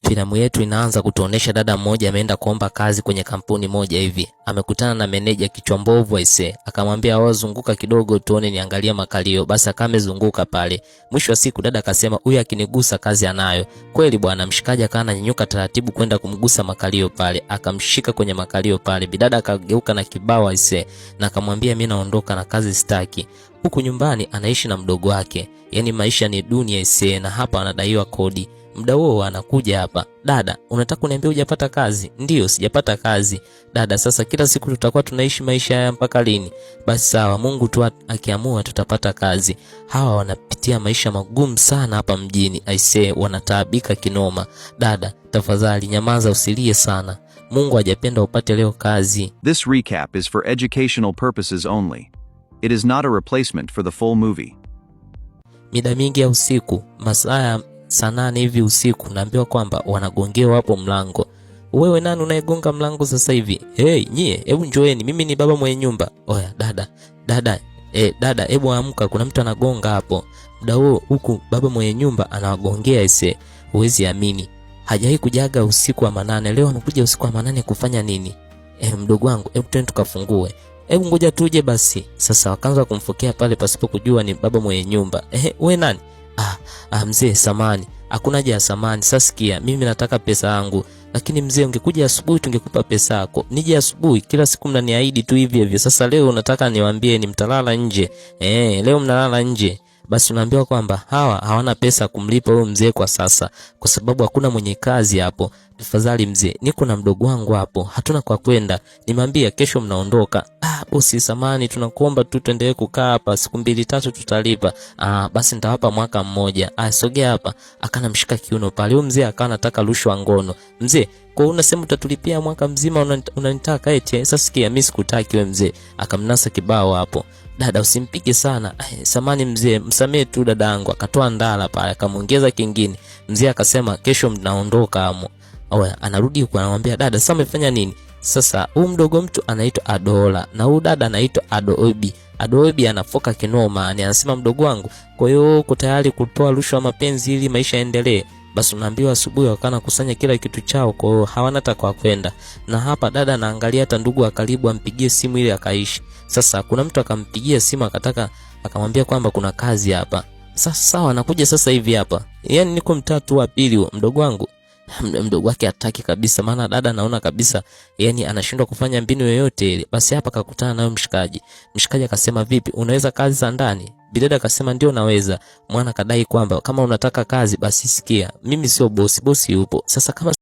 Filamu yetu inaanza kutuonesha dada mmoja ameenda kuomba kazi kwenye kampuni moja hivi. Amekutana na meneja kichwa mbovu aise. Akamwambia wao zunguka kidogo tuone niangalia makalio. Basi akamezunguka pale. Mwisho wa siku dada akasema huyu akinigusa kazi anayo. Kweli bwana, mshikaji akaana nyanyuka taratibu kwenda kumgusa makalio pale. Akamshika kwenye makalio pale. Bidada akageuka na kibao aise na akamwambia mimi naondoka na kazi sitaki. Huku nyumbani anaishi na mdogo wake. Yaani maisha ni dunia aise na hapa anadaiwa kodi. Muda huo anakuja hapa. Dada, unataka kuniambia hujapata kazi? Ndio, sijapata kazi. Dada, sasa kila siku tutakuwa tunaishi maisha haya mpaka lini? Basi sawa, Mungu tu akiamua tutapata kazi. Hawa wanapitia maisha magumu sana hapa mjini. Aisee, wanataabika kinoma. Dada, tafadhali nyamaza usilie sana. Mungu hajapenda upate leo kazi. This recap is for educational purposes only. It is not a replacement for the full movie. Mida mingi ya usiku, masaa saa 8 hivi usiku, naambiwa kwamba wanagongewa hapo mlango. Wewe nani unayegonga mlango sasa hivi? Hey, nyie, hebu njoeni, mimi ni baba mwenye nyumba. Oya, dada, hebu amka, kuna mtu anagonga hapo. Muda huo huku baba mwenye nyumba anawagongea ise. Huwezi amini. Hajawahi kujaga usiku wa manane. Leo anakuja usiku wa manane kufanya nini? Mdogo wangu, hebu twende tukafungue. Hebu ngoja tuje basi. Sasa wakaanza kumfokea pale pasipo kujua ni baba mwenye nyumba. Wewe nani? Mzee samani. Hakuna haja ya samani. Sasa sikia, mimi nataka pesa yangu. Lakini mzee, ungekuja asubuhi tungekupa pesa yako. Nije asubuhi, kila siku mnaniahidi tu hivi hivi. Sasa leo unataka niwaambie ni mtalala nje. Leo mnalala nje. Basi unaambiwa kwamba hawa hawana pesa kumlipa huyo mzee kwa sasa kwa sababu hakuna mwenye kazi hapo. Tafadhali mzee, niko na mdogo wangu hapo. Hatuna kwa kwenda. Nimwambia kesho mnaondoka. Bosi samani, tunakuomba tu tuendelee kukaa hapa siku 2-3 tutalipa. Basi nitawapa mwaka mmoja. Sogea hapa. Akana mshika kiuno pale. Huyo mzee akawa anataka rushwa ngono. Mzee, kwa unasema utatulipia mwaka mzima unanitaka eti? Sasa sikia, mimi sikutaki wewe mzee. Akamnasa kibao hapo. Dada usimpige sana. Samani mzee, msamee tu dadangu. Akatoa ndala pale, akamuongeza kingine. Mzee akasema kesho mnaondoka hamo. Anarudi huko anamwambia dada, sasa umefanya nini? Sasa huyu mdogo mtu anaitwa Adola na huyu dada anaitwa Adoebi. Adoebi anafoka kinoma, anasema mdogo wangu, kwa hiyo uko tayari kutoa rushwa mapenzi ili maisha yaendelee? Basi unaambiwa asubuhi wakana kusanya kila kitu chao, kwa hiyo hawana hata kwa kwenda. Na hapa dada anaangalia hata ndugu wa karibu ampigie simu ili akaishi. Sasa kuna mtu akampigia simu akamwambia kwamba kuna kazi hapa. Sasa sawa, anakuja sasa hivi hapa. Yaani niko mtatu wa pili mdogo wangu. Mdogo wake hataki kabisa, maana dada anaona kabisa yani anashindwa kufanya mbinu yoyote ile. Basi hapa akakutana nayo mshikaji. Mshikaji akasema vipi, unaweza kazi za ndani? Bidada akasema ndio naweza. Mwana kadai kwamba kama unataka kazi basi sikia, mimi sio bosi, bosi yupo. Sasa kama